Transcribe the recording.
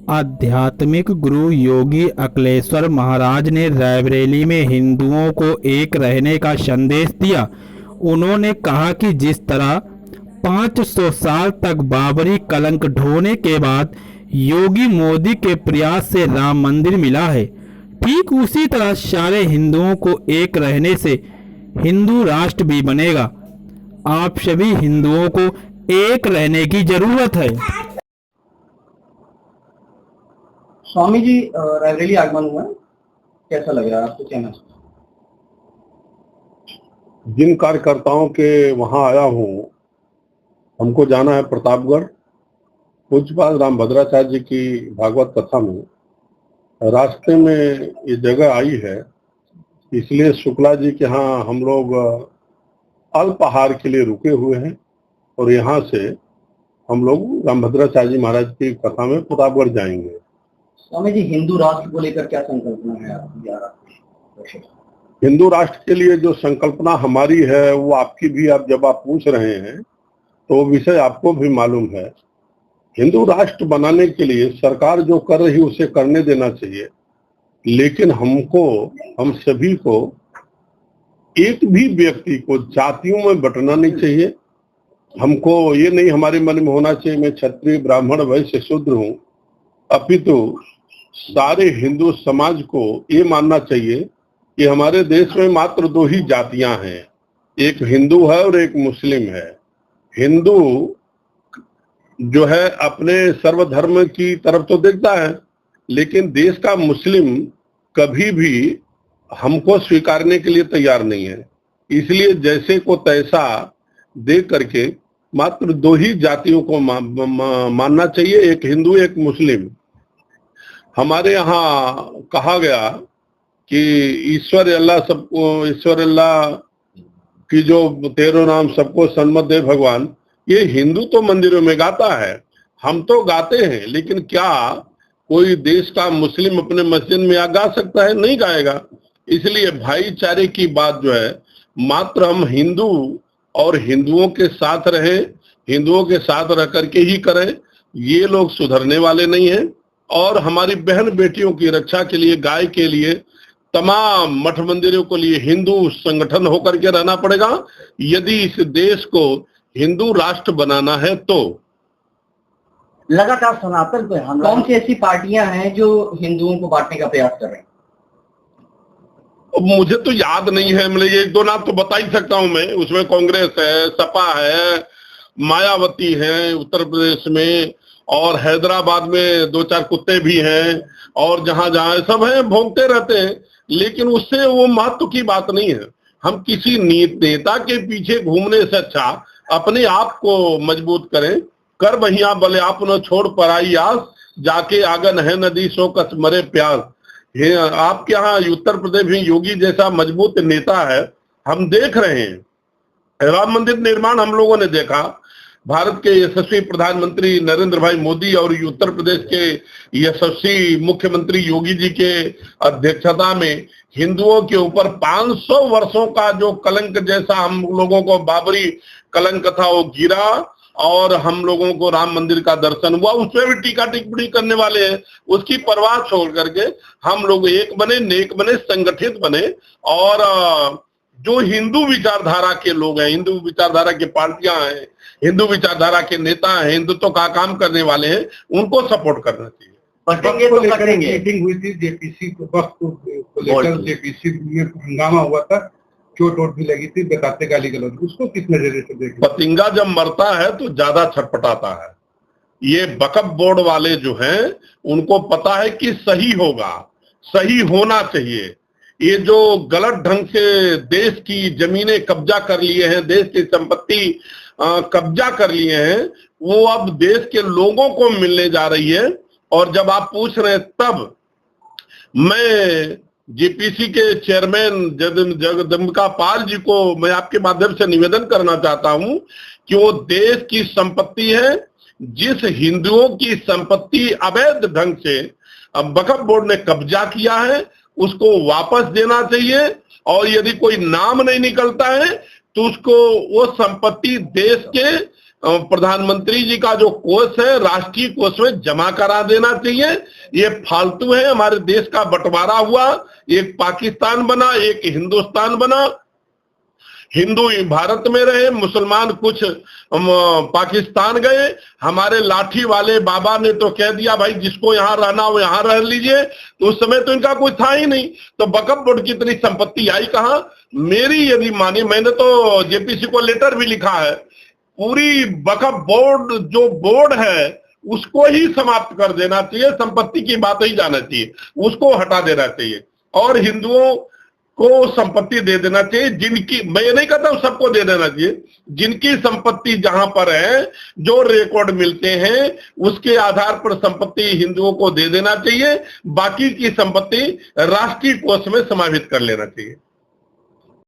आध्यात्मिक गुरु योगी अकलेश्वर महाराज ने रायबरेली में हिंदुओं को एक रहने का संदेश दिया। उन्होंने कहा कि जिस तरह 500 साल तक बाबरी कलंक ढोने के बाद योगी मोदी के प्रयास से राम मंदिर मिला है, ठीक उसी तरह सारे हिंदुओं को एक रहने से हिंदू राष्ट्र भी बनेगा। आप सभी हिंदुओं को एक रहने की जरूरत है। स्वामी जी, रायबरेली आगमन हुआ, कैसा लग रहा है आपको? कहना जिन कार्यकर्ताओं के वहां आया हूं, हमको जाना है प्रतापगढ़। पूज्यपाद रामभद्राचार्य जी की भागवत कथा में रास्ते में ये जगह आई है, इसलिए शुक्ला जी के यहाँ हम लोग अल्पाहार के लिए रुके हुए हैं और यहाँ से हम लोग रामभद्राचार्य जी महाराज की कथा में प्रतापगढ़ जाएंगे। स्वामी जी, हिंदू राष्ट्र को लेकर क्या संकल्पना है आपकी? हिंदू राष्ट्र के लिए जो संकल्पना हमारी है वो आपकी भी, आप जब आप पूछ रहे हैं तो वो विषय आपको भी मालूम है। हिंदू राष्ट्र बनाने के लिए सरकार जो कर रही उसे करने देना चाहिए, लेकिन हम सभी को, एक भी व्यक्ति को जातियों में बंटना नहीं चाहिए। हमको ये नहीं हमारे मन में होना चाहिए मैं क्षत्रिय ब्राह्मण वैश्य शूद्र हूँ, अपितु सारे हिंदू समाज को ये मानना चाहिए कि हमारे देश में मात्र दो ही जातियां हैं, एक हिंदू है और एक मुस्लिम है। हिंदू जो है अपने सर्वधर्म की तरफ तो देखता है, लेकिन देश का मुस्लिम कभी भी हमको स्वीकारने के लिए तैयार नहीं है। इसलिए जैसे को तैसा देख करके मात्र दो ही जातियों को मानना चाहिए, एक हिंदू एक मुस्लिम। हमारे यहाँ कहा गया कि ईश्वर अल्लाह की जो 13 नाम सबको सन्मत दे भगवान, ये हिंदू तो मंदिरों में गाता है, हम तो गाते हैं, लेकिन क्या कोई देश का मुस्लिम अपने मस्जिद में गा सकता है? नहीं गाएगा। इसलिए भाईचारे की बात जो है मात्र हम हिंदू और हिंदुओं के साथ रहें, हिंदुओं के साथ रह करके ही करें। ये लोग सुधरने वाले नहीं हैं और हमारी बहन बेटियों की रक्षा के लिए, गाय के लिए, तमाम मठ मंदिरों के लिए हिंदू संगठन होकर के रहना पड़ेगा यदि इस देश को हिंदू राष्ट्र बनाना है तो। लगातार सनातन पे हमला, कौन सी ऐसी पार्टियां हैं जो हिंदुओं को बांटने का प्रयास कर रहे हैं? मुझे तो याद नहीं है, मतलब एक दो नाम तो बता ही सकता हूं मैं। उसमें कांग्रेस है, सपा है, मायावती है उत्तर प्रदेश में, और हैदराबाद में 2-4 कुत्ते भी हैं, और जहां जहां सब हैं, भोंकते रहते हैं, लेकिन उससे वो महत्व की बात नहीं है। हम किसी नेता के पीछे घूमने से अच्छा अपने आप को मजबूत करें। कर बहिया बले आप न छोड़ पराई आस, जाके आगन है नदी सो कस मरे प्यास। ये आपके यहाँ उत्तर प्रदेश में योगी जैसा मजबूत नेता है, हम देख रहे हैं। राम मंदिर निर्माण हम लोगों ने देखा, भारत के यशस्वी प्रधानमंत्री नरेंद्र भाई मोदी और उत्तर प्रदेश के यशस्वी मुख्यमंत्री योगी जी के अध्यक्षता में हिंदुओं के ऊपर 500 वर्षों का जो कलंक जैसा हम लोगों को बाबरी कलंक था वो गिरा और हम लोगों को राम मंदिर का दर्शन हुआ। उसमें भी टीका टिप्पणी करने वाले हैं, उसकी परवाह छोड़ करके हम लोग एक बने, नेक बने, संगठित बने और जो हिंदू विचारधारा के लोग हैं, हिंदू विचारधारा की पार्टियां हैं, हिंदू विचारधारा के नेता हैं, हिंदुत्व का काम करने वाले हैं, उनको सपोर्ट करना चाहिए। पटेंगे तो करेंगे। मीटिंग हुई थी जेपीसी को, वक्त को लेकर जेपीसी में हंगामा हुआ था, चोट वोट भी लगी थी, बताते गाली गलौज, उसको किस नजरिए से देखें? पतिंगा जब मरता है तो ज्यादा छटपटाता है। ये वक्फ बोर्ड वाले जो हैं उनको पता है कि सही होगा, सही होना चाहिए। ये जो गलत ढंग से देश की जमीनें कब्जा कर लिए हैं, देश की संपत्ति कब्जा कर लिए हैं, वो अब देश के लोगों को मिलने जा रही है। और जब आप पूछ रहे हैं तब मैं जेपीसी के चेयरमैन जगदम्बिका पाल जी को मैं आपके माध्यम से निवेदन करना चाहता हूं कि वो देश की संपत्ति है, जिस हिंदुओं की संपत्ति अवैध ढंग से वक्फ बोर्ड ने कब्जा किया है उसको वापस देना चाहिए। और यदि कोई नाम नहीं निकलता है तो उसको वो संपत्ति देश के प्रधानमंत्री जी का जो कोष है राष्ट्रीय कोष में जमा करा देना चाहिए। ये फालतू है, हमारे देश का बंटवारा हुआ, एक पाकिस्तान बना, एक हिंदुस्तान बना, हिंदू भारत में रहे, मुसलमान कुछ पाकिस्तान गए। हमारे लाठी वाले बाबा ने तो कह दिया भाई जिसको यहाँ रहना हो यहाँ रह लीजिए, तो उस समय तो इनका कोई था ही नहीं, तो वक्फ बोर्ड की इतनी संपत्ति आई कहाँ? मेरी यदि माने, मैंने तो जेपीसी को लेटर भी लिखा है, पूरी वक्फ बोर्ड जो बोर्ड है उसको ही समाप्त कर देना चाहिए, संपत्ति की बात ही जाना चाहिए, उसको हटा देना चाहिए और हिंदुओं को संपत्ति दे देना चाहिए जिनकी, मैं ये नहीं कहता हूं सबको दे देना चाहिए, जिनकी संपत्ति जहां पर है, जो रिकॉर्ड मिलते हैं उसके आधार पर संपत्ति हिंदुओं को दे देना चाहिए, बाकी की संपत्ति राष्ट्रीय कोष में समाहित कर लेना चाहिए।